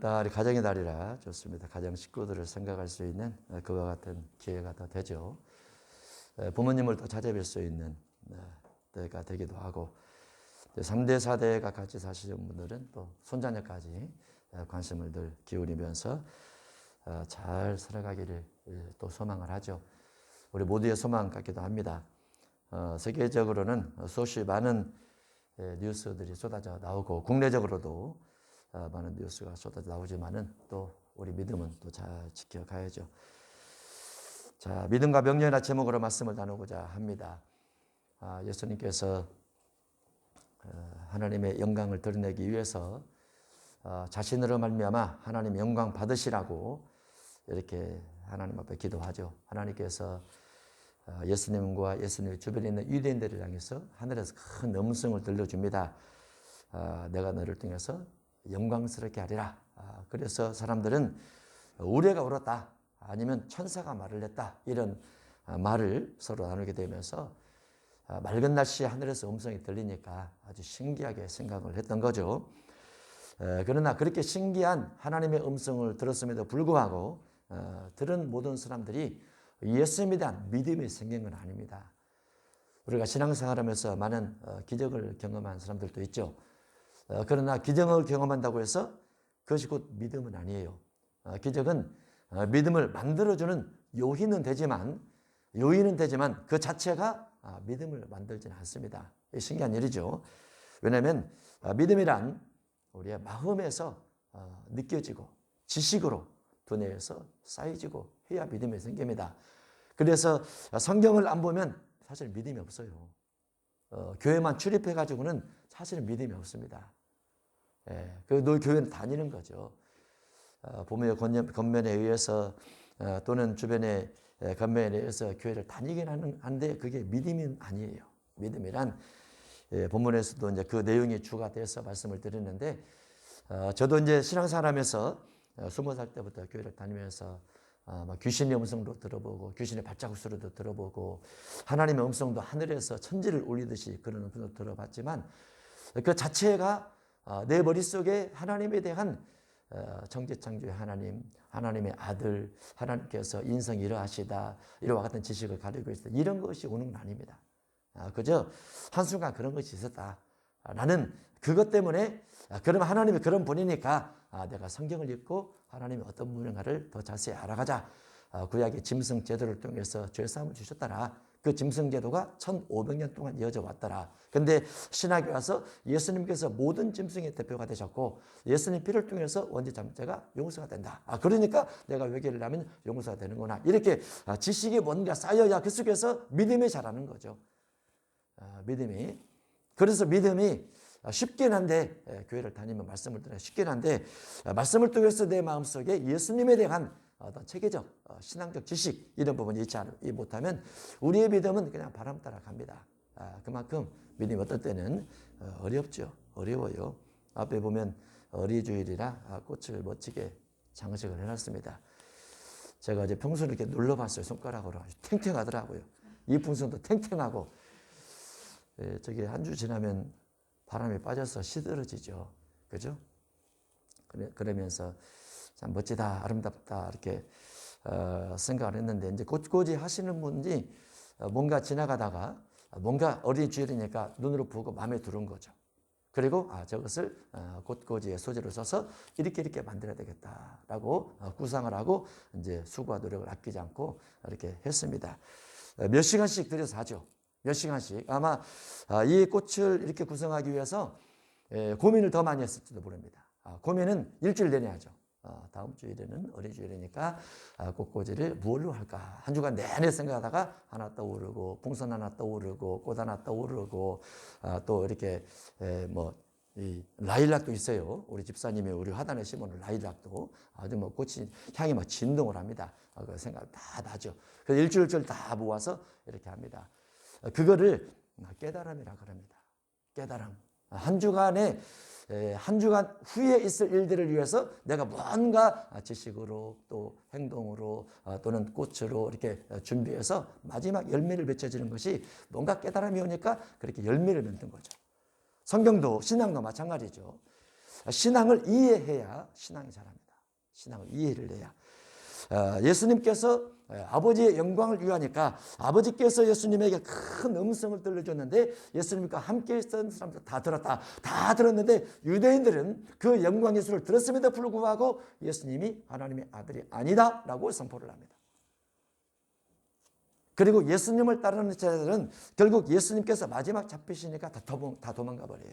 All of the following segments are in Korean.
오늘달이 가정의 달이라 좋습니다. 가정 식구들을 생각할 수 있는 그와 같은 기회가 더 되죠. 부모님을 또 찾아뵐 수 있는 때가 되기도 하고 3대, 4대가 같이 사시는 분들은 또 손자녀까지 관심을 늘 기울이면서 잘 살아가기를 또 소망을 하죠. 우리 모두의 소망 같기도 합니다. 세계적으로는 수없이 많은 뉴스들이 쏟아져 나오고 국내적으로도 많은 뉴스가 쏟아져 나오지만은 또 우리 믿음은 또 잘 지켜가야죠. 자, 믿음과 명령이라 제목으로 말씀을 나누고자 합니다. 예수님께서 하나님의 영광을 드러내기 위해서 자신으로 말미암아 하나님 영광 받으시라고 이렇게 하나님 앞에 기도하죠. 하나님께서 예수님과 예수님의 주변에 있는 유대인들을 향해서 하늘에서 큰 음성을 들려줍니다. 내가 너를 통해서 영광스럽게 하리라. 그래서 사람들은 우레가 울었다. 아니면 천사가 말을 했다. 이런 말을 서로 나누게 되면서 맑은 날씨에 하늘에서 음성이 들리니까 아주 신기하게 생각을 했던 거죠. 그러나 그렇게 신기한 하나님의 음성을 들었음에도 불구하고 들은 모든 사람들이 예수님에 대한 믿음이 생긴 건 아닙니다. 우리가 신앙생활하면서 많은 기적을 경험한 사람들도 있죠. 그러나 기적을 경험한다고 해서 그것이 곧 믿음은 아니에요. 기적은 믿음을 만들어주는 요인은 되지만 그 자체가 믿음을 만들지는 않습니다. 신기한 일이죠. 왜냐하면 믿음이란 우리의 마음에서 느껴지고 지식으로 두뇌에서 쌓여지고 해야 믿음이 생깁니다. 그래서 성경을 안 보면 사실 믿음이 없어요. 교회만 출입해가지고는 사실은 믿음이 없습니다. 너 교회는 다니는 거죠. 부모의 권면에 의해서 또는 주변의 권면에 의해서 교회를 다니긴 하는데 그게 믿음은 아니에요. 믿음이란 본문에서도 이제 그 내용이 주가 돼서 말씀을 드렸는데 저도 이제 신앙생활하면서 20살 때부터 교회를 다니면서 귀신의 음성도 들어보고 귀신의 발자국 소리도 들어보고 하나님의 음성도 하늘에서 천지를 울리듯이 그런 음성도 들어봤지만 그 자체가 내 머릿속에 하나님에 대한 정죄창조의 하나님, 하나님의 아들, 하나님께서 인성이 이러하시다, 이와 같은 지식을 가지고 있다, 이런 것이 오는 건 아닙니다. 그저 한순간 그런 것이 있었다. 나는 그것 때문에 그러면 하나님이 그런 분이니까 내가 성경을 읽고 하나님이 어떤 분인가를 더 자세히 알아가자. 구약의 짐승 제도를 통해서 죄사함을 주셨더라. 그 짐승 제도가 1500년 동안 이어져 왔더라. 근데 신학에 와서 예수님께서 모든 짐승의 대표가 되셨고 예수님 피를 통해서 원죄 잠재가 용서가 된다. 그러니까 내가 회개를 하면 용서가 되는구나. 이렇게 지식이 뭔가 쌓여야 그 속에서 믿음이 자라는 거죠. 믿음이. 그래서 믿음이 쉽긴 한데 교회를 다니면 말씀을 들으면 쉽긴 한데 말씀을 통해서 내 마음속에 예수님에 대한 어떤 체계적 신앙적 지식 이런 부분이 있지 못하면 우리의 믿음은 그냥 바람 따라 갑니다. 그만큼 믿음이 어떨 때는 어렵죠. 어려워요. 앞에 보면 어리주일이라 꽃을 멋지게 장식을 해놨습니다. 제가 이제 평소에 이렇게 눌러봤어요. 손가락으로. 아주 탱탱하더라고요. 이 풍선도 탱탱하고 저기 한 주 지나면 바람이 빠져서 시들어지죠. 그죠? 그러면서 참 멋지다, 아름답다, 이렇게, 생각을 했는데, 이제 꽃꽂이 하시는 분이 뭔가 지나가다가 뭔가 어린 주일이니까 눈으로 보고 마음에 들은 거죠. 그리고, 저것을 꽃꽂이의 소재로 써서 이렇게 만들어야 되겠다라고 구상을 하고 이제 수고와 노력을 아끼지 않고 이렇게 했습니다. 몇 시간씩 들여서 하죠. 몇 시간씩. 아마 이 꽃을 이렇게 구성하기 위해서 고민을 더 많이 했을지도 모릅니다. 고민은 일주일 내내 하죠. 다음 주일에는 어린이주일이니까 꽃꽂이를 뭘로 할까? 한 주간 내내 생각하다가 하나 떠오르고 풍선 하나 떠오르고 꽃 하나 떠오르고 또 이렇게 이 라일락도 있어요. 우리 집사님이 우리 화단에 심어놓은 라일락도 아주 꽃이 향이 진동을 합니다. 그 생각 다 나죠. 그래서 일주일째 다 모아서 이렇게 합니다. 그거를 깨달음이라 그럽니다. 깨달음. 한 주간 후에 있을 일들을 위해서 내가 뭔가 지식으로 또 행동으로 또는 꽃으로 이렇게 준비해서 마지막 열매를 맺혀지는 것이 뭔가 깨달음이 오니까 그렇게 열매를 맺는 거죠. 성경도 신앙도 마찬가지죠. 신앙을 이해해야 신앙이 자랍니다. 신앙을 이해를 해야. 예수님께서 아버지의 영광을 위하니까 아버지께서 예수님에게 큰 음성을 들려줬는데 예수님과 함께 있던 사람들 다 들었다. 다 들었는데 유대인들은 그 영광 예수를 들었음에도 불구하고 예수님이 하나님의 아들이 아니다라고 선포를 합니다. 그리고 예수님을 따르는 자들은 결국 예수님께서 마지막 잡히시니까 다 도망가 버려요.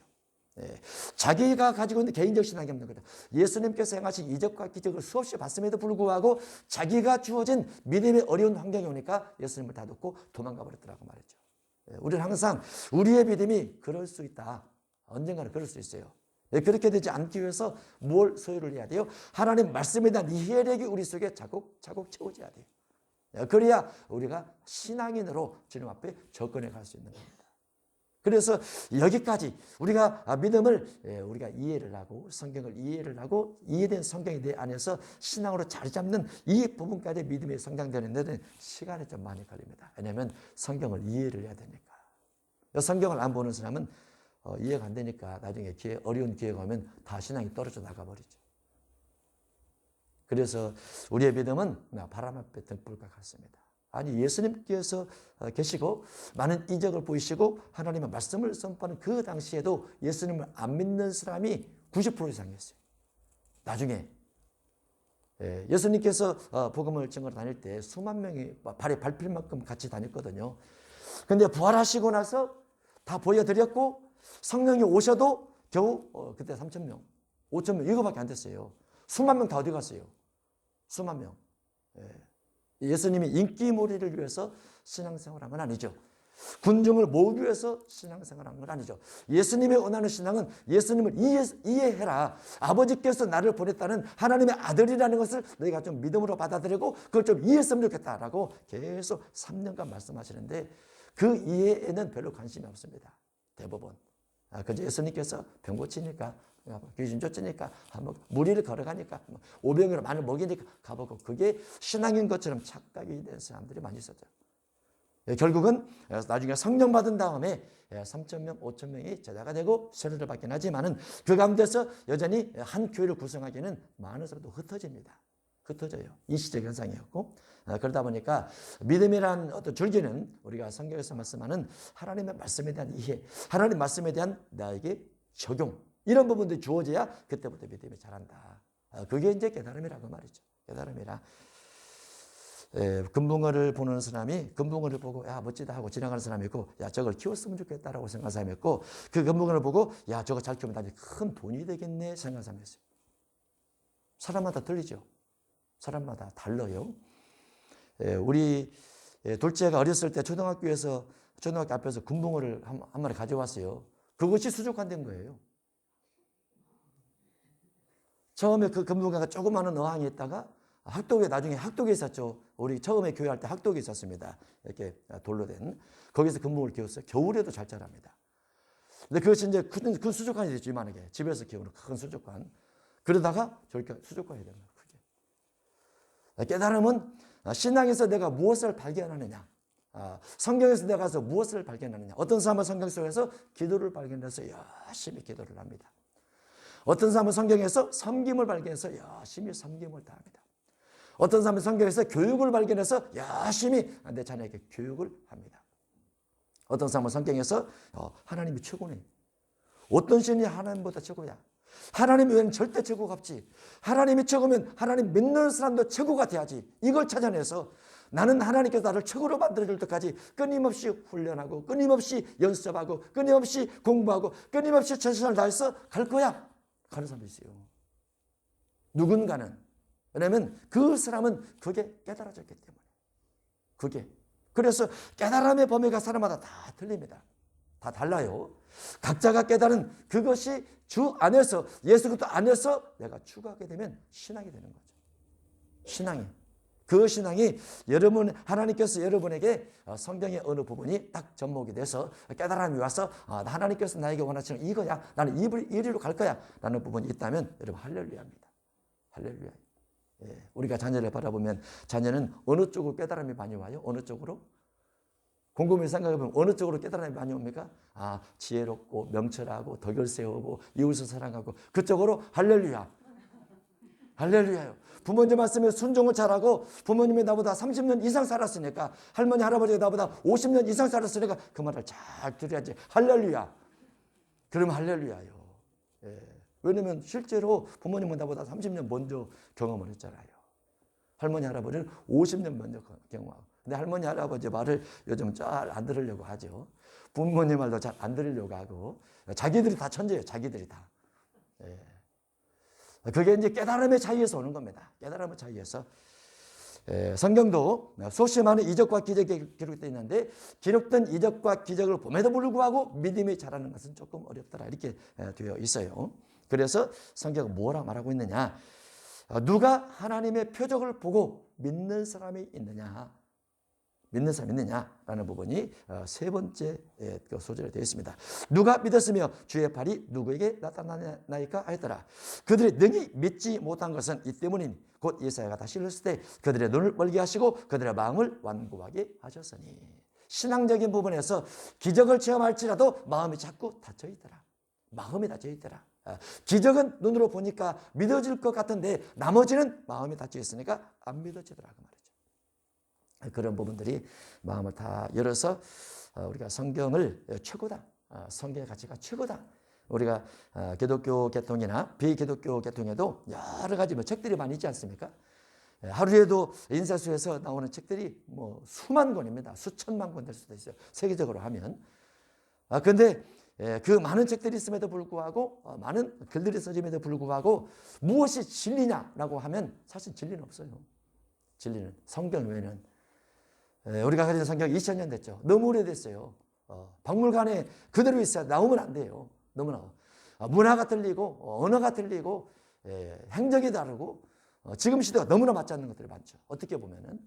자기가 가지고 있는 개인적 신앙이 없는 거죠. 예수님께서 행하신 이적과 기적을 수없이 봤음에도 불구하고 자기가 주어진 믿음의 어려운 환경이 오니까 예수님을 다 놓고 도망가 버렸더라고 말이죠. 우리는 항상 우리의 믿음이 그럴 수 있다. 언젠가는 그럴 수 있어요. 그렇게 되지 않기 위해서 뭘 소유를 해야 돼요? 하나님 말씀에 대한 이해력이 우리 속에 차곡차곡 채워져야 돼요. 그래야 우리가 신앙인으로 주님 앞에 접근해 갈 수 있는 겁니다. 그래서 여기까지 우리가 믿음을 우리가 이해를 하고 성경을 이해를 하고 이해된 성경에 대해 안에서 신앙으로 자리 잡는 이 부분까지 믿음이 성장되는 데는 시간이 좀 많이 걸립니다. 왜냐하면 성경을 이해를 해야 되니까. 성경을 안 보는 사람은 이해가 안 되니까 나중에 어려운 기회가 오면 다 신앙이 떨어져 나가버리죠. 그래서 우리의 믿음은 바람 앞에 등불과 같습니다. 아니 예수님께서 계시고 많은 이적을 보이시고 하나님의 말씀을 선포하는 그 당시에도 예수님을 안 믿는 사람이 90% 이상이었어요. 나중에 예수님께서 복음을 증거로 다닐 때 수만 명이 발에 밟힐 만큼 같이 다녔거든요. 그런데 부활하시고 나서 다 보여드렸고 성령이 오셔도 겨우 그때 3,000명, 5,000명 이거밖에 안 됐어요. 수만 명 다 어디 갔어요? 수만 명. 예수님이 인기몰이를 위해서 신앙생활한 건 아니죠. 군중을 모으기 위해서 신앙생활한 건 아니죠. 예수님의 원하는 신앙은 예수님을 이해해라. 아버지께서 나를 보냈다는 하나님의 아들이라는 것을 너희가 좀 믿음으로 받아들이고 그걸 좀 이해했으면 좋겠다라고 계속 3년간 말씀하시는데 그 이해에는 별로 관심이 없습니다. 대부분. 그저 예수님께서 병 고치니까 귀신 쫓으니까 무리를 걸어가니까 오병이로 많이 먹이니까 가보고 그게 신앙인 것처럼 착각이 된 사람들이 많이 있었죠. 결국은 나중에 성령 받은 다음에 3,000명, 5,000명이 제자가 되고 세례를 받긴 하지만은 그 가운데서 여전히 한 교회를 구성하기에는 많은 사람도 흩어집니다. 흩어져요. 일시적 현상이었고 그러다 보니까 믿음이란 어떤 줄기는 우리가 성경에서 말씀하는 하나님의 말씀에 대한 이해, 하나님 말씀에 대한 나에게 적용 이런 부분들이 주어져야 그때부터 믿음이 자란다. 그게 이제 깨달음이라고 말이죠. 깨달음이라. 금붕어를 보는 사람이 금붕어를 보고 야 멋지다 하고 지나가는 사람이 있고 야 저걸 키웠으면 좋겠다라고 생각하는 사람이 있고 그 금붕어를 보고 야 저거 잘 키우면 나중에 큰 돈이 되겠네 생각하는 사람이 있어요. 사람마다 틀리죠. 사람마다 달라요. 우리 둘째가 어렸을 때 초등학교 앞에서 금붕어를 한 마리 가져왔어요. 그것이 수족관 거예요. 처음에 그 금붕어가 조그마한 어항에 있다가 나중에 학독에 있었죠. 우리 처음에 교회할 때 학독에 있었습니다. 이렇게 돌로 된. 거기서 금붕어를 키웠어요. 겨울에도 잘 자랍니다. 근데 그것이 이제 큰 수족관이 됐죠. 이만하게. 집에서 키우는 큰 수족관. 그러다가 저렇게 수족관이 된 거예요. 깨달음은 신앙에서 내가 무엇을 발견하느냐, 성경에서 내가 가서 무엇을 발견하느냐. 어떤 사람은 성경 속에서 기도를 발견해서 열심히 기도를 합니다. 어떤 사람은 성경에서 섬김을 발견해서 열심히 섬김을 다합니다. 어떤 사람은 성경에서 교육을 발견해서 열심히 내 자녀에게 교육을 합니다. 어떤 사람은 성경에서 하나님이 최고네. 어떤 신이 하나님보다 최고야. 하나님 외에는 절대 최고가 없지. 하나님이 최고면 하나님 믿는 사람도 최고가 돼야지. 이걸 찾아내서 나는 하나님께서 나를 최고로 만들어줄 때까지 끊임없이 훈련하고 끊임없이 연습하고 끊임없이 공부하고 끊임없이 최선을 다해서 갈 거야. 가는 사람도 있어요. 누군가는. 왜냐하면 그 사람은 그게 깨달아졌기 때문에. 그게. 그래서 깨달음의 범위가 사람마다 다 틀립니다. 다 달라요. 각자가 깨달은 그것이 주 안에서 예수 그리스도 안에서 내가 추구하게 되면 신앙이 되는 거죠. 신앙이. 그 신앙이 하나님께서 여러분에게 성경의 어느 부분이 딱 접목이 돼서 깨달음이 와서 하나님께서 나에게 원하시는 이거야. 나는 이리로 갈 거야. 라는 부분이 있다면 여러분 할렐루야입니다. 할렐루야. 우리가 자녀를 바라보면 자녀는 어느 쪽으로 깨달음이 많이 와요? 어느 쪽으로? 곰곰이 생각해보면 어느 쪽으로 깨달음이 많이 옵니까? 지혜롭고 명철하고 덕을 세우고 이웃을 사랑하고 그쪽으로 할렐루야. 할렐루야요. 부모님 말씀에 순종을 잘하고 부모님이 나보다 30년 이상 살았으니까 할머니 할아버지가 나보다 50년 이상 살았으니까 그 말을 잘 들어야지. 할렐루야. 그러면 할렐루야요. 왜냐면 실제로 부모님은 나보다 30년 먼저 경험을 했잖아요. 할머니 할아버지는 50년 먼저 경험하고. 근데 할머니 할아버지 말을 요즘 잘 안 들으려고 하죠. 부모님 말도 잘 안 들으려고 하고. 자기들이 다 천재예요. 자기들이 다. 그게 이제 깨달음의 차이에서 오는 겁니다. 깨달음의 차이에서. 성경도 수없이 많은 이적과 기적이 기록되어 있는데 기록된 이적과 기적을 봄에도 불구하고 믿음이 자라는 것은 조금 어렵더라 이렇게 되어 있어요. 그래서 성경은 뭐라 말하고 있느냐? 누가 하나님의 표적을 보고 믿는 사람이 있느냐? 믿는 사람이 있느냐라는 부분이 세 번째 소절에 되어 있습니다. 누가 믿었으며 주의 팔이 누구에게 나타나나이까 하였더라. 그들이 능히 믿지 못한 것은 이 때문이니 곧 예사야가 다시 일렀을 때 그들의 눈을 멀게 하시고 그들의 마음을 완고하게 하셨으니. 신앙적인 부분에서 기적을 체험할지라도 마음이 자꾸 닫혀 있더라. 마음이 닫혀 있더라. 기적은 눈으로 보니까 믿어질 것 같은데 나머지는 마음이 닫혀 있으니까 안 믿어지더라 그 말이죠. 그런 부분들이 마음을 다 열어서 우리가 성경을 최고다. 성경의 가치가 최고다. 우리가 기독교 계통이나 비기독교 계통에도 여러 가지 책들이 많이 있지 않습니까? 하루에도 인쇄소에서 나오는 책들이 수만 권입니다. 수천만 권 될 수도 있어요. 세계적으로 하면. 근데 그 많은 책들이 있음에도 불구하고 많은 글들이 써짐에도 불구하고 무엇이 진리냐라고 하면 사실 진리는 없어요. 진리는 성경 외에는. 우리가 가진 성경이 2000년 됐죠. 너무 오래됐어요. 박물관에 그대로 있어야 나오면 안 돼요. 너무나. 문화가 틀리고 언어가 틀리고 행적이 다르고 지금 시대가 너무나 맞지 않는 것들이 많죠. 어떻게 보면은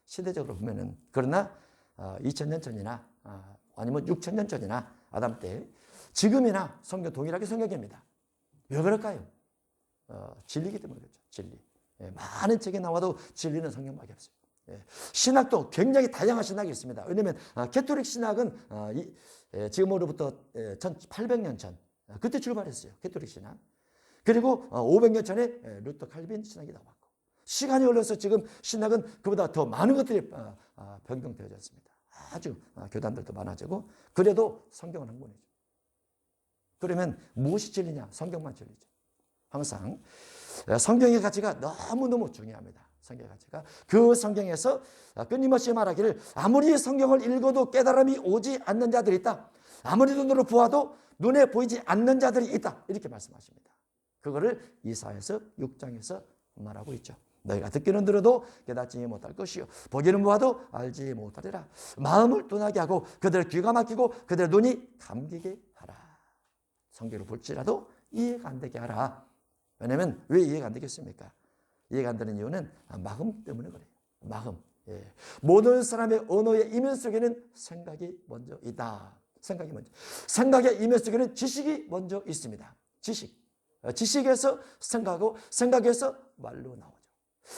시대적으로 보면은. 그러나 2000년 전이나 아니면 6000년 전이나 아담 때 지금이나 성경 동일하게 성경입니다. 왜 그럴까요? 진리이기 때문에 그렇죠. 진리. 많은 책이 나와도 진리는 성경밖에 없어요. 신학도 굉장히 다양한 신학이 있습니다. 왜냐하면 캐톨릭 신학은 지금으로부터 1800년 전 그때 출발했어요. 캐톨릭 신학. 그리고 500년 전에 루터 칼빈 신학이 나왔고 시간이 흘러서 지금 신학은 그보다 더 많은 것들이 변경되어졌습니다. 아주 교단들도 많아지고 그래도 성경은 한 권이죠. 그러면 무엇이 진리냐? 성경만 진리죠. 항상 성경의 가치가 너무너무 중요합니다. 성경의 가치가. 그 성경에서 끊임없이 말하기를 아무리 성경을 읽어도 깨달음이 오지 않는 자들이 있다. 아무리 눈으로 보아도 눈에 보이지 않는 자들이 있다. 이렇게 말씀하십니다. 그거를 이사야서 6장에서 말하고 있죠. 너희가 듣기는 들어도 깨닫지 못할 것이요 보기는 보아도 알지 못하리라. 마음을 둔하게 하고 그들의 귀가 막히고 그들의 눈이 감기게 하라. 성경을 볼지라도 이해가 안 되게 하라. 왜냐하면 왜 이해가 안 되겠습니까? 이해가 안 되는 이유는 마음 때문에 그래요. 마음. 모든 사람의 언어의 이면 속에는 생각이 먼저 있다. 생각이 먼저. 생각의 이면 속에는 지식이 먼저 있습니다. 지식. 지식에서 생각하고 생각에서 말로 나오죠.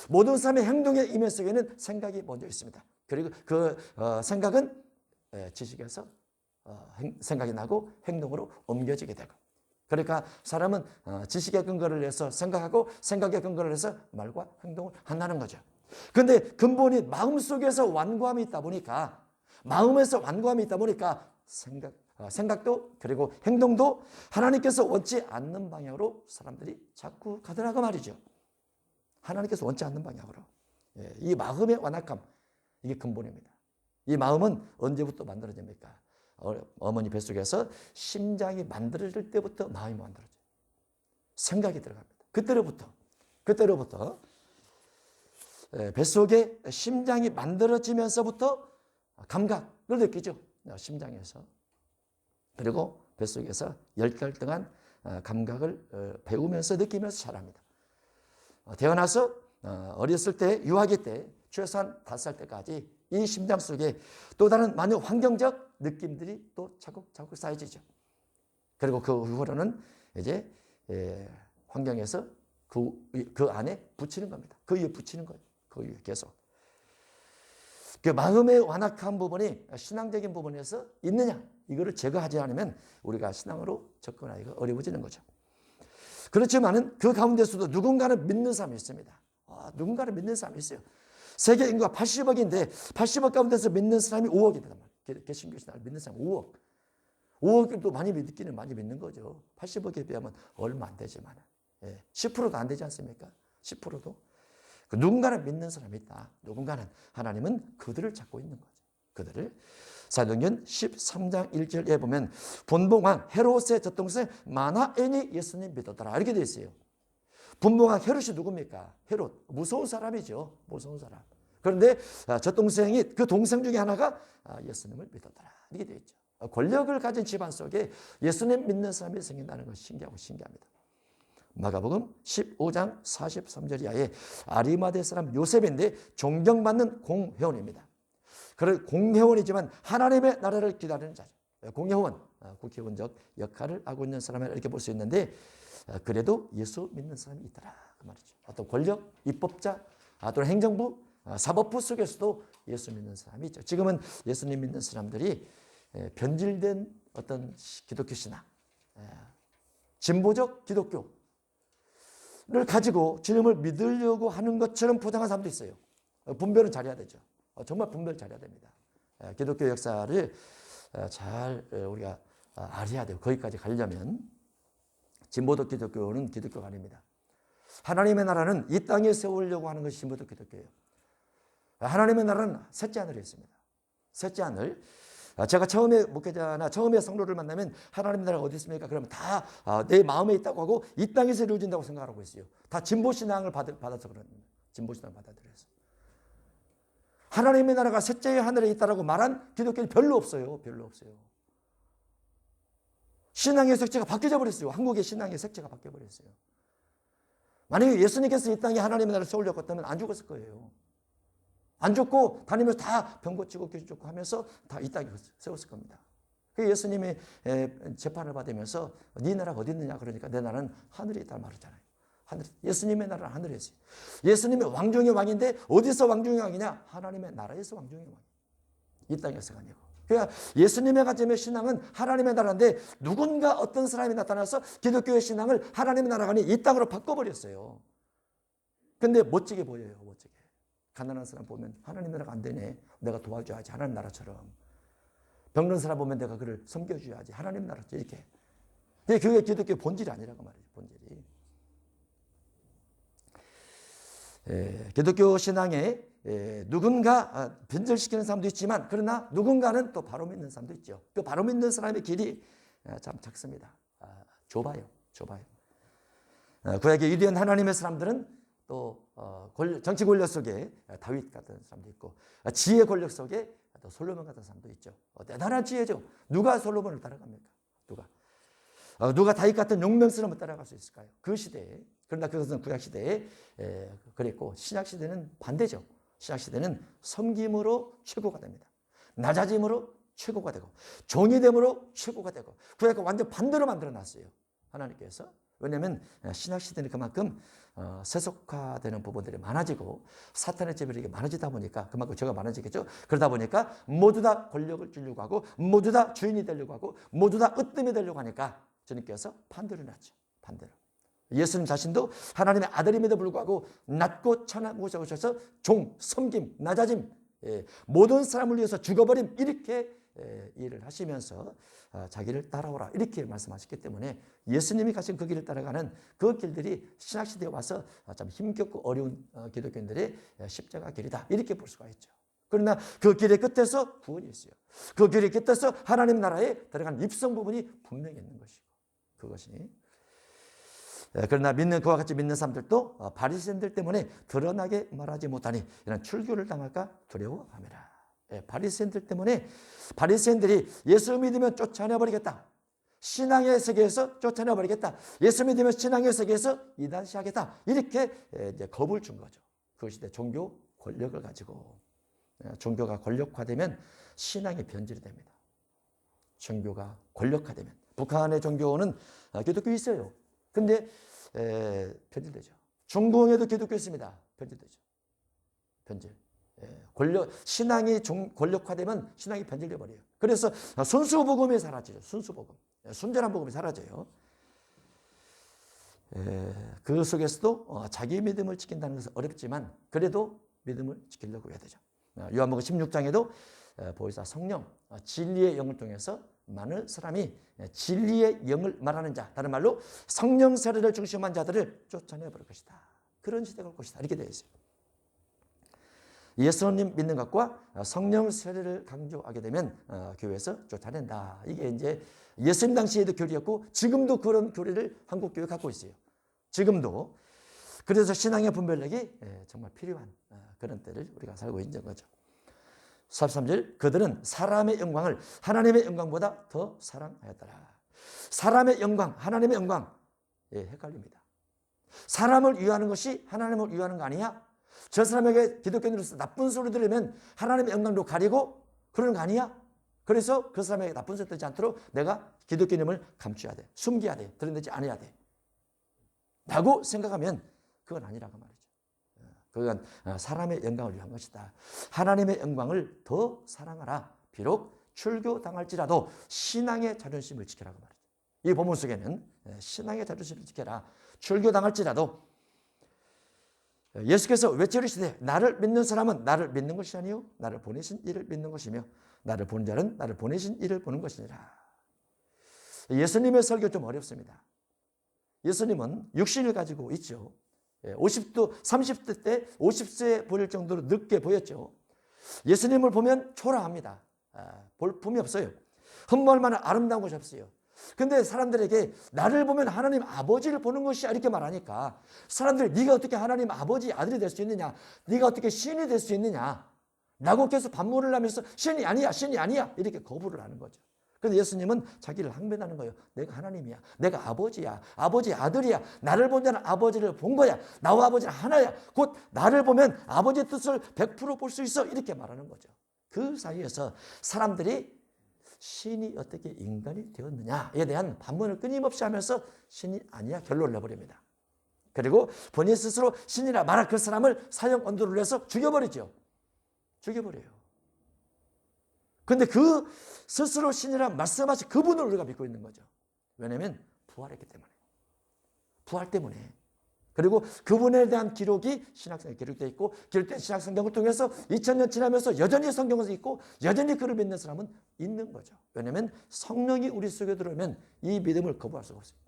모든 사람의 행동의 이면 속에는 생각이 먼저 있습니다. 그리고 그 생각은 지식에서 생각이 나고 행동으로 옮겨지게 되고. 그러니까 사람은 지식의 근거를 해서 생각하고 생각의 근거를 해서 말과 행동을 한다는 거죠. 그런데 근본이 마음속에서 완고함이 있다 보니까 마음에서 완고함이 있다 보니까 생각도 그리고 행동도 하나님께서 원치 않는 방향으로 사람들이 자꾸 가더라고 말이죠. 하나님께서 원치 않는 방향으로. 이 마음의 완악함 이게 근본입니다. 이 마음은 언제부터 만들어집니까? 어머니 뱃속에서 심장이 만들어질 때부터 마음이 만들어져요. 생각이 들어갑니다. 그때로부터 뱃속에 심장이 만들어지면서부터 감각을 느끼죠. 심장에서. 그리고 뱃속에서 열결등한 감각을 배우면서 느끼면서 자랍니다. 태어나서 어렸을 때 유아기 때 최소한 5살 때까지 이 심장 속에 또 다른 많은 환경적 느낌들이 또 차곡차곡 쌓여지죠. 그리고 그 후로는 이제 환경에서 그 안에 붙이는 겁니다. 그 위에 붙이는 거예요. 그 위에 계속. 그 마음의 완악한 부분이 신앙적인 부분에서 있느냐, 이거를 제거하지 않으면 우리가 신앙으로 접근하기가 어려워지는 거죠. 그렇지만은 그 가운데서도 누군가는 믿는 사람이 있습니다. 누군가는 믿는 사람이 있어요. 세계 인구가 80억인데 80억 가운데서 믿는 사람이 5억이다. 개신교 신앙을 믿는 사람이 5억. 5억도 많이 믿기는 많이 믿는 거죠. 80억에 비하면 얼마 안 되지만 10%도 안 되지 않습니까? 10%도. 누군가는 믿는 사람이 있다. 누군가는 하나님은 그들을 찾고 있는 거죠. 그들을. 사도행전 13장 1절에 보면 분봉왕 헤롯의 젖동생 마나엔이 예수님 믿었더라 이렇게 되어 있어요. 분봉왕 헤롯이 누굽니까? 헤롯 무서운 사람이죠. 무서운 사람. 그런데 젖동생이 그 동생 중에 하나가 예수님을 믿었더라 이렇게 되어 있죠. 권력을 가진 집안 속에 예수님 믿는 사람이 생긴다는 것이 신기하고 신기합니다. 마가복음 15장 43절 이하에 아리마대 사람 요셉인데 존경받는 공회원입니다. 그런 공회원이지만 하나님의 나라를 기다리는 자죠. 공회원, 국회의원적 역할을 하고 있는 사람을 이렇게 볼 수 있는데 그래도 예수 믿는 사람이 있더라 그 말이죠. 어떤 권력, 입법자, 또는 행정부, 사법부 속에서도 예수 믿는 사람이 있죠. 지금은 예수님 믿는 사람들이 변질된 어떤 기독교 신앙, 진보적 기독교를 가지고 주님을 믿으려고 하는 것처럼 포장한 사람도 있어요. 분별은 잘해야 되죠. 정말 분별 잘해야 됩니다. 기독교 역사를 잘 우리가 알아야 돼요. 거기까지 가려면 진보적 기독교는 기독교가 아닙니다. 하나님의 나라는 이 땅에 세우려고 하는 것이 진보적 기독교예요. 하나님의 나라는 셋째 하늘에 있습니다. 셋째 하늘. 제가 처음에 목회자나 처음에 성도를 만나면 하나님의 나라가 어디 있습니까? 그러면 다 내 마음에 있다고 하고 이 땅에서 이루어진다고 생각하고 있어요. 다 진보신앙을 받아서 그런 진보신앙을 받아들여서. 하나님의 나라가 셋째 하늘에 있다라고 말한 기독교는 별로 없어요. 별로 없어요. 신앙의 색채가 바뀌어 버렸어요. 한국의 신앙의 색채가 바뀌어 버렸어요. 만약에 예수님께서 이 땅에 하나님의 나라를 세우려고 했다면 안 죽었을 거예요. 안 죽고 다니면서 다 병 고치고 교회 죽고 하면서 다 이 땅에 세웠을 겁니다. 그 예수님이 재판을 받으면서 네 나라가 어디 있느냐 그러니까 내 나라는 하늘에 있다고 말하잖아요. 하늘. 예수님의 나라는 하늘에 있어요. 예수님의 왕중의 왕인데 어디서 왕중의 왕이냐? 하나님의 나라에서 왕중의 왕이에요. 이 땅에서가 아니고. 그러니까 예수님의 가짐의 신앙은 하나님의 나라인데 누군가 어떤 사람이 나타나서 기독교의 신앙을 하나님의 나라가 아닌 이 땅으로 바꿔버렸어요. 근데 멋지게 보여요. 멋지게. 가난한 사람 보면 하나님 나라가 안 되네. 내가 도와줘야지. 하나님 나라처럼. 병든 사람 보면 내가 그를 섬겨줘야지. 하나님 나라처럼 이렇게. 그게 기독교의 본질이 아니라고 말이죠. 본질이. 기독교 신앙에 누군가 변절시키는 사람도 있지만 그러나 누군가는 또 바로 믿는 사람도 있죠. 그 바로 믿는 사람의 길이 참 작습니다. 좁아요. 구약의 위대한 하나님의 사람들은 또 정치 권력 속에 다윗 같은 사람도 있고 지혜 권력 속에 또 솔로몬 같은 사람도 있죠. 대단한 지혜죠. 누가 솔로몬을 따라갑니까? 누가 다윗 같은 용맹스러움을 따라갈 수 있을까요? 그 시대에. 그러나 그것은 구약 시대에 그랬고 신약 시대는 반대죠. 신약 시대는 섬김으로 최고가 됩니다. 낮아짐으로 최고가 되고 종이됨으로 최고가 되고 구약과 완전 반대로 만들어놨어요. 하나님께서. 왜냐하면 신약 시대는 그만큼 세속화되는 부분들이 많아지고 사탄의 재벌이 많아지다 보니까 그만큼 죄가 많아지겠죠. 그러다 보니까 모두 다 권력을 주려고 하고 모두 다 주인이 되려고 하고 모두 다 으뜸이 되려고 하니까 주님께서 반대로 놨죠. 반대로. 예수님 자신도 하나님의 아들임에도 불구하고 낮고 천한 곳에 오셔서 종, 섬김, 낮아짐, 모든 사람을 위해서 죽어버림 이렇게 일을 하시면서 자기를 따라오라 이렇게 말씀하셨기 때문에 예수님이 가신 그 길을 따라가는 그 길들이 신약시대에 와서 참 힘겹고 어려운 기독교인들의 십자가 길이다 이렇게 볼 수가 있죠. 그러나 그 길의 끝에서 구원이 있어요. 그 길의 끝에서 하나님 나라에 들어간 입성 부분이 분명히 있는 것이고 그것이 그러나 그와 같이 믿는 사람들도 바리새인들 때문에 드러나게 말하지 못하니 이런 출교를 당할까 두려워합니다. 바리새인들 때문에 바리새인들이 예수 믿으면 쫓아내버리겠다. 신앙의 세계에서 쫓아내버리겠다. 예수 믿으면 신앙의 세계에서 이단시하겠다. 이렇게 이제 겁을 준 거죠. 그것이 종교 권력을 가지고 종교가 권력화되면 신앙이 변질이 됩니다. 종교가 권력화되면 북한의 종교는 기독교 있어요. 근데 변질되죠. 중공에도 기독교 있습니다. 변질되죠. 변질. 신앙이 권력화되면 신앙이 변질돼 버려요. 그래서 순수복음이 사라지죠. 순수복음, 순전한 복음이 사라져요. 그 속에서도 자기 믿음을 지킨다는 것은 어렵지만 그래도 믿음을 지키려고 해야 되죠. 요한복음 16장에도 보혜사 성령, 진리의 영을 통해서 많은 사람이 진리의 영을 말하는 자, 다른 말로 성령 세례를 중심한 자들을 쫓아내 버릴 것이다. 그런 시대가 올 것이다. 이렇게 되어 있어요. 예수님 믿는 것과 성령 세례를 강조하게 되면 교회에서 쫓아낸다. 이게 이제 예수님 당시에도 교리였고 지금도 그런 교리를 한국 교회 갖고 있어요. 지금도. 그래서 신앙의 분별력이 정말 필요한 그런 때를 우리가 살고 있는 거죠. 43절, 그들은 사람의 영광을 하나님의 영광보다 더 사랑하였더라. 사람의 영광, 하나님의 영광, 헷갈립니다. 사람을 위하는 것이 하나님을 위하는 거 아니야? 저 사람에게 기독교인으로서 나쁜 소리 들으면 하나님의 영광도 가리고 그러는 거 아니야? 그래서 그 사람에게 나쁜 소리 듣지 않도록 내가 기독교인임을 감춰야 돼. 숨겨야 돼. 드러내지 않아야 돼. 라고 생각하면 그건 아니라고 말이죠. 그건 사람의 영광을 위한 것이다. 하나님의 영광을 더 사랑하라. 비록 출교당할지라도 신앙의 자존심을 지켜라고 말이죠. 이 본문 속에는 신앙의 자존심을 지켜라. 출교당할지라도 예수께서 외치시되 나를 믿는 사람은 나를 믿는 것이 아니요 나를 보내신 이를 믿는 것이며 나를 보는 자는 나를 보내신 이를 보는 것이니라. 예수님의 설교 좀 어렵습니다. 예수님은 육신을 가지고 있죠. 30대 때 50세 보일 정도로 늙게 보였죠. 예수님을 보면 초라합니다. 볼품이 없어요. 흠모할 만한 아름다운 것이 없어요. 근데 사람들에게 나를 보면 하나님 아버지를 보는 것이야 이렇게 말하니까 사람들이 네가 어떻게 하나님 아버지 아들이 될 수 있느냐, 네가 어떻게 신이 될 수 있느냐 라고 계속 반문을 하면서 신이 아니야 이렇게 거부를 하는 거죠. 그런데 예수님은 자기를 항변하는 거예요. 내가 하나님이야, 내가 아버지야, 아버지 아들이야, 나를 본 자는 아버지를 본 거야, 나와 아버지는 하나야, 곧 나를 보면 아버지의 뜻을 100% 볼 수 있어 이렇게 말하는 거죠. 그 사이에서 사람들이 신이 어떻게 인간이 되었느냐에 대한 반문을 끊임없이 하면서 신이 아니야 결론을 내버립니다. 그리고 본인 스스로 신이라 말할 그 사람을 사형 언도를 내서 죽여버리죠. 죽여버려요. 그런데 그 스스로 신이라 말씀하신 그분을 우리가 믿고 있는 거죠. 왜냐하면 부활했기 때문에. 부활 때문에. 그리고 그분에 대한 기록이 신약성에 기록되어 있고 기록된 신약성경을 통해서 2000년 지나면서 여전히 성경에서 있고 여전히 그를 믿는 사람은 있는 거죠. 왜냐하면 성령이 우리 속에 들어오면 이 믿음을 거부할 수가 없어요.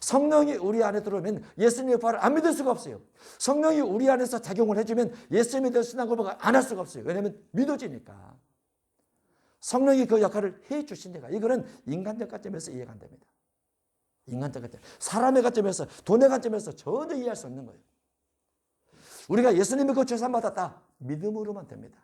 성령이 우리 안에 들어오면 예수님의 부활을 안 믿을 수가 없어요. 성령이 우리 안에서 작용을 해주면 예수님에 대한 신앙 고백을 안 할 수가 없어요. 왜냐하면 믿어지니까. 성령이 그 역할을 해 주신 데가 이거는 인간적 관점에서 이해가 안 됩니다. 인간적 관점, 사람의 관점에서, 돈의 관점에서 전혀 이해할 수 없는 거예요. 우리가 예수님이 그 죄 사함받았다 믿음으로만 됩니다.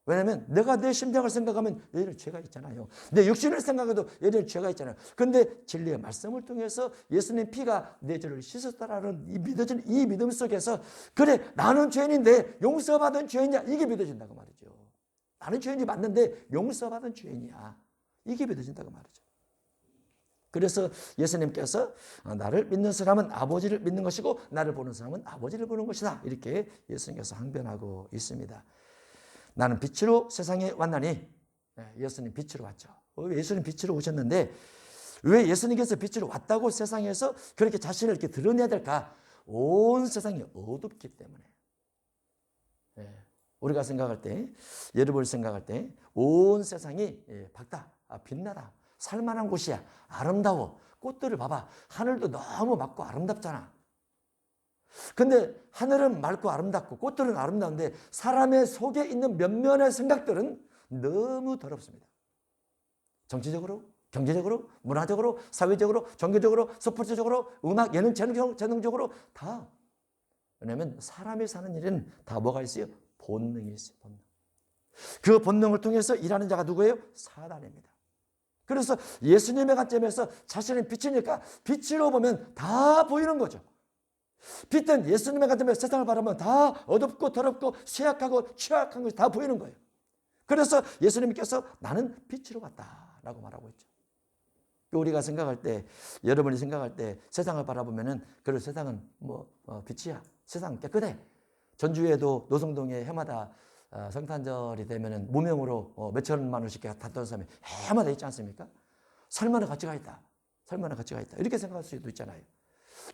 왜냐하면 내가 내 심장을 생각하면 얘는 죄가 있잖아요. 내 육신을 생각해도 얘는 죄가 있잖아요. 그런데 진리의 말씀을 통해서 예수님 피가 내 죄를 씻었다라는 이 믿어진 이 믿음 속에서 그래 나는 죄인인데 용서받은 죄인이야 이게 믿어진다고 말이죠. 나는 죄인이 맞는데 용서받은 죄인이야 이게 믿어진다고 말이죠. 그래서 예수님께서 나를 믿는 사람은 아버지를 믿는 것이고 나를 보는 사람은 아버지를 보는 것이다. 이렇게 예수님께서 항변하고 있습니다. 나는 빛으로 세상에 왔나니 예수님 빛으로 왔죠. 예수님 빛으로 오셨는데 왜 예수님께서 빛으로 왔다고 세상에서 그렇게 자신을 이렇게 드러내야 될까? 온 세상이 어둡기 때문에. 우리가 생각할 때, 여러분을 생각할 때 온 세상이 밝다, 빛나다. 살만한 곳이야. 아름다워. 꽃들을 봐봐. 하늘도 너무 맑고 아름답잖아. 근데 하늘은 맑고 아름답고 꽃들은 아름다운데 사람의 속에 있는 면면의 생각들은 너무 더럽습니다. 정치적으로, 경제적으로, 문화적으로, 사회적으로, 종교적으로, 스포츠적으로, 음악, 예능, 재능적으로 다. 왜냐하면 사람이 사는 일은 다 뭐가 있어요? 본능이 있어요. 본능. 그 본능을 통해서 일하는 자가 누구예요? 사단입니다. 그래서 예수님의 관점에서 자신은 빛이니까 빛으로 보면 다 보이는 거죠. 빛은 예수님의 관점에서 세상을 바라보면 다 어둡고 더럽고 쇠약하고 취약한 것이 다 보이는 거예요. 그래서 예수님께서 나는 빛으로 왔다라고 말하고 있죠. 우리가 생각할 때, 여러분이 생각할 때 세상을 바라보면은 그래 세상은 빛이야. 세상은 깨끗해. 전주에도 노성동에 해마다 성탄절이 되면은 무명으로 몇천만 원씩 갔던 사람이 해마다 있지 않습니까? 살만한 가치가 있다. 살만한 가치가 있다. 이렇게 생각할 수도 있잖아요.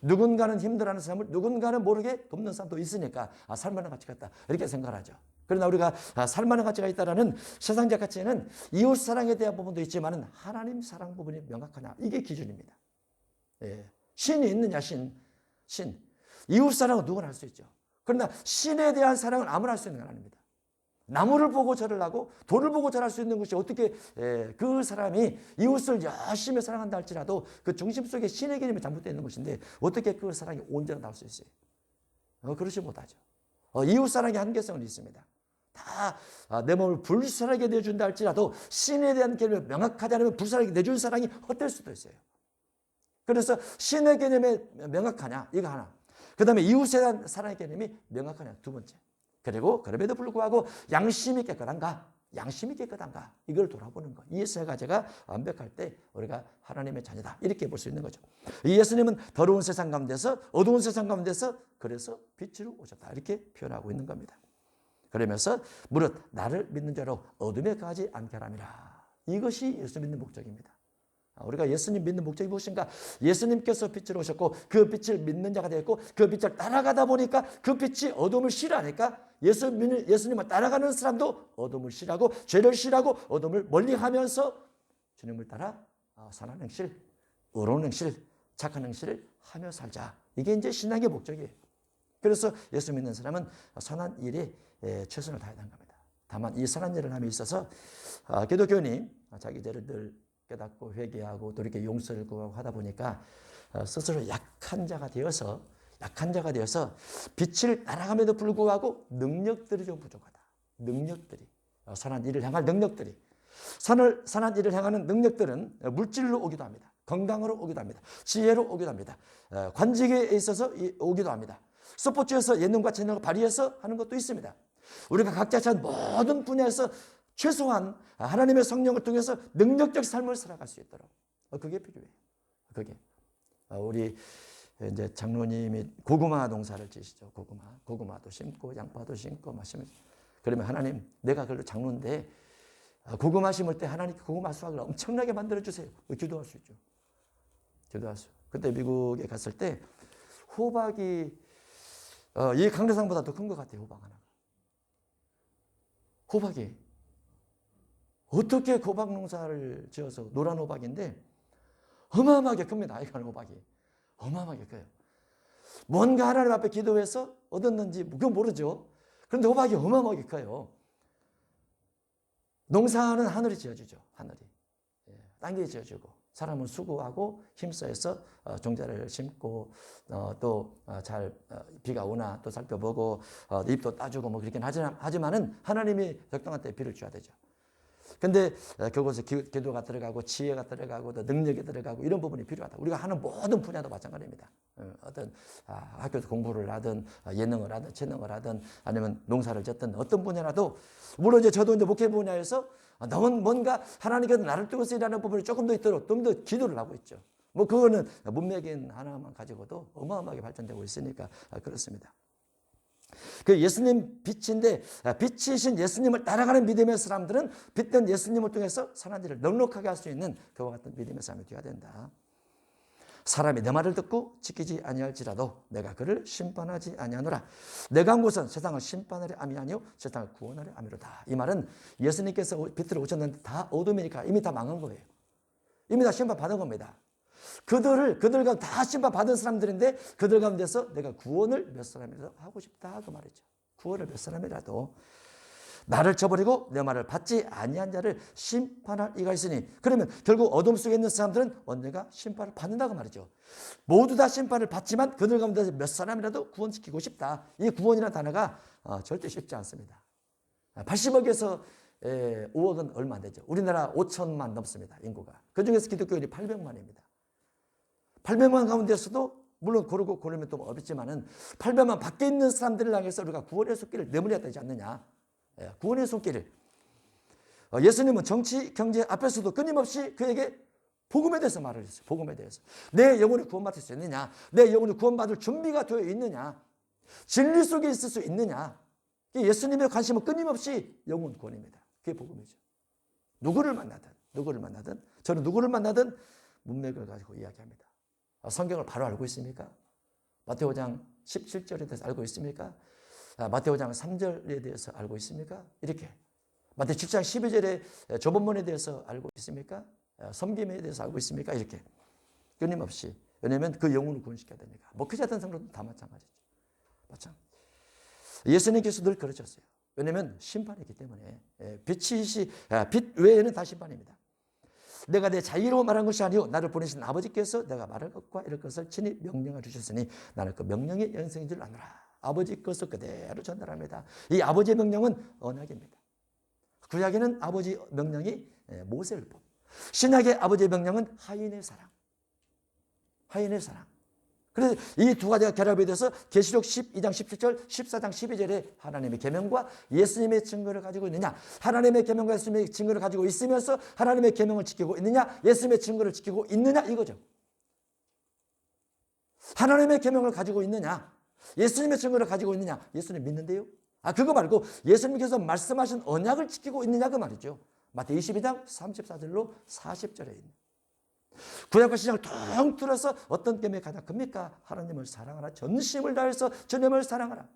누군가는 힘들어하는 사람을 누군가는 모르게 돕는 사람도 있으니까 살만한 가치가 있다. 이렇게 생각하죠. 그러나 우리가 살만한 가치가 있다라는 세상적 가치는 이웃 사랑에 대한 부분도 있지만 하나님 사랑 부분이 명확하냐. 이게 기준입니다. 예. 신이 있느냐, 신. 이웃 사랑은 누구나 할 수 있죠. 그러나 신에 대한 사랑은 아무나 할 수 있는 건 아닙니다. 나무를 보고 절을 하고 돌을 보고 절할 수 있는 것이 어떻게 그 사람이 이웃을 열심히 사랑한다 할지라도 그 중심 속에 신의 개념이 잘못되어 있는 것인데 어떻게 그 사랑이 온전히 나올 수 있어요? 그렇지 못하죠. 이웃 사랑의 한계성은 있습니다. 다 내 몸을 불살하게 내준다 할지라도 신에 대한 개념이 명확하지 않으면 불살하게 내준 사랑이 헛될 수도 있어요. 그래서 신의 개념이 명확하냐 이거 하나. 그 다음에 이웃에 대한 사랑의 개념이 명확하냐 두 번째. 그리고 그럼에도 불구하고 양심이 깨끗한가? 양심이 깨끗한가? 이걸 돌아보는 거. 이 세 가지가 완벽할 때 우리가 하나님의 자녀다. 이렇게 볼 수 있는 거죠. 예수님은 더러운 세상 가운데서 어두운 세상 가운데서 그래서 빛으로 오셨다. 이렇게 표현하고 있는 겁니다. 그러면서 무릇 나를 믿는 자로 어둠에 가지 않게 하람이라. 이것이 예수 믿는 목적입니다. 우리가 예수님 믿는 목적이 무엇인가? 예수님께서 빛으로 오셨고 그 빛을 믿는 자가 되었고 그 빛을 따라가다 보니까 그 빛이 어둠을 싫어하니까 예수님을 따라가는 사람도 어둠을 싫어하고 죄를 싫어하고 어둠을 멀리하면서 주님을 따라 선한 행실, 의로운 행실, 착한 행실을 하며 살자. 이게 이제 신앙의 목적이에요. 그래서 예수 믿는 사람은 선한 일에 최선을 다해야 하는 겁니다. 다만 이 선한 일을 함에 있어서 기독교인이 자기 죄를 늘 깨닫고 회개하고 또 이렇게 용서를 구하고 하다 보니까 스스로 약한 자가 되어서 빛을 따라감에도 불구하고 능력들이 좀 부족하다. 능력들이 선한 일을 향할 능력들이 선한 일을 향하는 능력들은 물질로 오기도 합니다. 건강으로 오기도 합니다. 지혜로 오기도 합니다. 관직에 있어서 오기도 합니다. 스포츠에서 예능과 재능을 발휘해서 하는 것도 있습니다. 우리가 각자 전 모든 분야에서 최소한 하나님의 성령을 통해서 능력적 삶을 살아갈 수 있도록 그게 필요해요. 그게 우리 이제 장로님이 고구마 농사를 지시죠. 고구마도 심고 양파도 심고 마시면 그러면 하나님 내가 그걸로 장로인데 고구마 심을 때 하나님께 고구마 수확을 엄청나게 만들어 주세요. 기도할 수 있죠. 기도할 수. 그때 미국에 갔을 때 호박이 이 강대상보다 더 큰 것 같아요. 호박 하나가. 호박이 어떻게 호박 농사를 지어서 노란 호박인데 어마어마하게 큽니다. 이간 호박이 어마어마하게 커요. 뭔가 하나님 앞에 기도해서 얻었는지 그건 모르죠. 그런데 호박이 어마어마하게 커요. 농사는 하늘이 지어주죠. 하늘이. 땅이 지어주고 사람은 수고하고 힘써서 종자를 심고 또 잘 비가 오나 또 살펴보고 잎도 따주고 뭐 그렇긴 하지만은 하나님이 적당한 때 비를 줘야 되죠. 근데 그곳에 기도가 들어가고 지혜가 들어가고 또 능력이 들어가고 이런 부분이 필요하다. 우리가 하는 모든 분야도 마찬가지입니다. 어떤 학교에서 공부를 하든 예능을 하든 재능을 하든 아니면 농사를 짓든 어떤 분야라도 물론 이제 저도 이제 목회 분야에서 너무 뭔가 하나님께서 나를 통해서 일하는 부분이 조금 더 있도록 좀 더 기도를 하고 있죠. 뭐 그거는 문맥인 하나만 가지고도 어마어마하게 발전되고 있으니까 그렇습니다. 그 예수님 빛인데 빛이신 예수님을 따라가는 믿음의 사람들은 빛된 예수님을 통해서 선한 일을 넉넉하게 할 수 있는 그와 같은 믿음의 사람이 되어야 된다. 사람이 내 말을 듣고 지키지 아니할지라도 내가 그를 심판하지 아니하노라. 내가 온 곳은 세상을 심판하려 함이 아니요 세상을 구원하려 함이로다. 이 말은 예수님께서 빛으로 오셨는데 다 어둠이니까 이미 다 망한 거예요. 이미 다 심판받은 겁니다. 그들과 다 심판받은 사람들인데 그들 가운데서 내가 구원을 몇 사람이라도 하고 싶다 그 말이죠. 구원을 몇 사람이라도 나를 저버리고 내 말을 받지 아니한 자를 심판할 이가 있으니 그러면 결국 어둠 속에 있는 사람들은 언젠가 심판을 받는다고 말이죠. 모두 다 심판을 받지만 그들 가운데서 몇 사람이라도 구원시키고 싶다. 이 구원이라는 단어가 절대 쉽지 않습니다. 80억에서 5억은 얼마 안 되죠. 우리나라 5천만 넘습니다. 인구가. 그중에서 기독교인이 800만입니다. 800만 가운데서도 물론 고르고 고르면 또 어렵지만은 800만 밖에 있는 사람들을 향해서 우리가 구원의 손길을 내밀어야 되지 않느냐. 구원의 손길을. 예수님은 정치, 경제 앞에서도 끊임없이 그에게 복음에 대해서 말을 했어요. 복음에 대해서. 내 영혼이 구원받을 수 있느냐. 내 영혼이 구원받을 준비가 되어 있느냐. 진리 속에 있을 수 있느냐. 예수님의 관심은 끊임없이 영혼 구원입니다. 그게 복음이죠. 누구를 만나든 저는 누구를 만나든 문맥을 가지고 이야기합니다. 성경을 바로 알고 있습니까? 마태오 5장 17절에 대해서 알고 있습니까? 마태오 5장 3절에 대해서 알고 있습니까? 이렇게 마태 7장 12절에 조본문에 대해서 알고 있습니까? 섬김에 대해서 알고 있습니까? 이렇게 끊임없이. 왜냐하면 그 영혼을 구원시켜야 되니까. 목회자든 성도든 다 마찬가지죠. 예수님께서 늘 그러셨어요. 왜냐하면 심판이기 때문에. 빛 외에는 다 심판입니다. 내가 내 자유로 말한 것이 아니오 나를 보내신 아버지께서 내가 말할 것과 이럴 것을 친히 명령을 주셨으니 나는 그 명령이 영생인 줄 아노라. 아버지 것을 그대로 전달합니다. 이 아버지의 명령은 언약입니다. 구약에는 아버지 명령이 모세율법, 신약의 아버지의 명령은 하인의 사랑. 그래서 이 두 가지가 결합이 돼서 계시록 12장 17절, 14장 12절에 하나님의 계명과 예수님의 증거를 가지고 있느냐, 하나님의 계명과 예수님의 증거를 가지고 있으면서 하나님의 계명을 지키고 있느냐, 예수님의 증거를 지키고 있느냐 이거죠. 하나님의 계명을 가지고 있느냐, 예수님의 증거를 가지고 있느냐. 예수님 믿는데요? 그거 말고 예수님께서 말씀하신 언약을 지키고 있느냐 그 말이죠. 마태 22장 34절로 40절에 있는. 구약과 신약을 통 들어서 어떤 계명이 가장 큽니까? 하나님을 사랑하라. 전심을 다해서 주님을 사랑하라.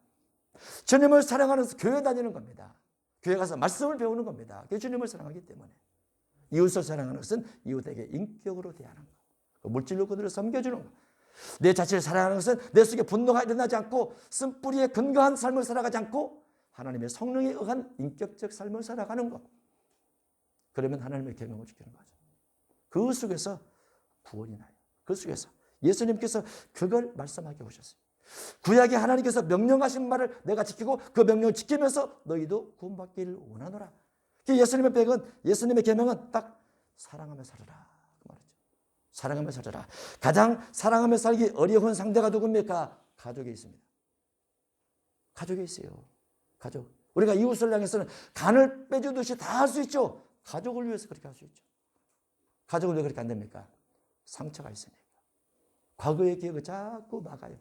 주님을 사랑하면서 교회 다니는 겁니다. 교회 가서 말씀을 배우는 겁니다. 그게 주님을 사랑하기 때문에. 이웃을 사랑하는 것은 이웃에게 인격으로 대하는 것. 물질로 그들을 섬겨주는 것. 내 자신을 사랑하는 것은 내 속에 분노가 일어나지 않고 쓴뿌리에 근거한 삶을 살아가지 않고 하나님의 성령에 의한 인격적 삶을 살아가는 것. 그러면 하나님의 계명을 지키는 거죠. 그 속에서 구원이 나요. 그 속에서 예수님께서 그걸 말씀하게 오셨어요. 구약에 하나님께서 명령하신 말을 내가 지키고 그 명령을 지키면서 너희도 구원받기를 원하노라. 예수님의 백은, 예수님의 계명은 딱 사랑하며 살아라 그 말이죠. 사랑하며 살아라. 가장 사랑하며 살기 어려운 상대가 누굽니까? 가족에 있습니다. 가족에 있어요. 가족. 우리가 이웃을 향해서는 간을 빼주듯이 다 할 수 있죠. 가족을 위해서 그렇게 할 수 있죠. 가족을 왜 그렇게 안 됩니까? 상처가 있으니까. 과거의 기억을 자꾸 막아요.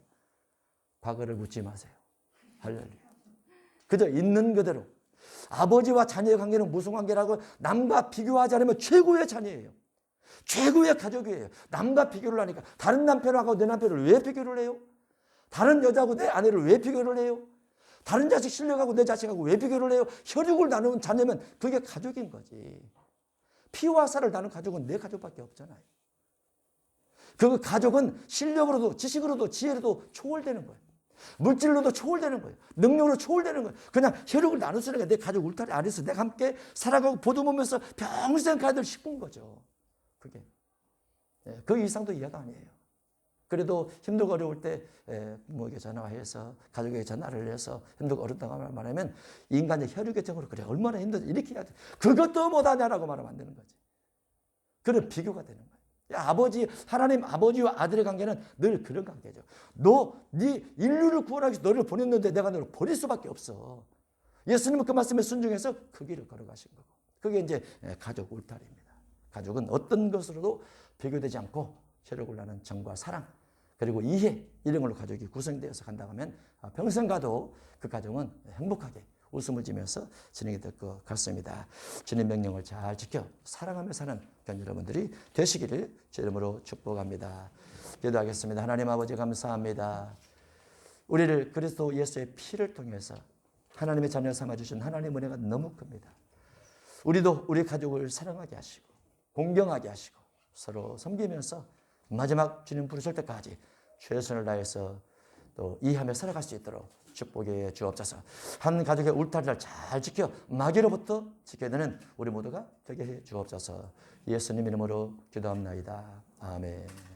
과거를 묻지 마세요. 할렐루야. 그저 있는 그대로. 아버지와 자녀의 관계는 무슨 관계라고 남과 비교하지 않으면 최고의 자녀예요. 최고의 가족이에요. 남과 비교를 하니까 다른 남편하고 내 남편을 왜 비교를 해요? 다른 여자하고 내 아내를 왜 비교를 해요? 다른 자식 실력하고 내 자식하고 왜 비교를 해요? 혈육을 나누는 자녀면 그게 가족인 거지. 피와 살을 나눈 가족은 내 가족밖에 없잖아요. 그 가족은 실력으로도 지식으로도 지혜로도 초월되는 거예요. 물질로도 초월되는 거예요. 능력으로 초월되는 거예요. 그냥 혈육을 나눌 수 있는 게 내 가족 울타리 안에서 내가 함께 살아가고 보듬으면서 평생 가들 싶은 거죠. 그게. 그 이상도 이해가 아니에요. 그래도 힘들고 어려울 때 부모에게 전화해서 가족에게 전화를 해서 힘들고 어렵다고 말하면 인간의 혈육의 정으로 그래 얼마나 힘들지 이렇게 해야 돼. 그것도 못하냐라고 말하면 안 되는 거지. 그런 비교가 되는 거예요. 아버지, 하나님 아버지와 아들의 관계는 늘 그런 관계죠. 네 인류를 구원하기 위해서 너를 보냈는데 내가 너를 버릴 수밖에 없어. 예수님은 그 말씀에 순종해서 그 길을 걸어가신 거고. 그게 이제 가족 울타리입니다. 가족은 어떤 것으로도 비교되지 않고 혈육을 나눈 정과 사랑 그리고 이해 이런 걸로 가족이 구성되어서 간다고 하면 평생 가도 그 가정은 행복하게 웃음을 지면서 진행이 될 것 같습니다. 주님 명령을 잘 지켜 사랑하며 사는 여러분들이 되시기를 제 이름으로 축복합니다. 기도하겠습니다. 하나님 아버지 감사합니다. 우리를 그리스도 예수의 피를 통해서 하나님의 자녀 삼아주신 하나님의 은혜가 너무 큽니다. 우리도 우리 가족을 사랑하게 하시고 공경하게 하시고 서로 섬기면서 마지막 주님 부르실 때까지 최선을 다해서 또 이해하며 살아갈 수 있도록 축복해 주옵소서. 한 가족의 울타리를 잘 지켜 마귀로부터 지켜야 되는 우리 모두가 되게 해 주옵소서. 예수님 이름으로 기도합나이다. 아멘.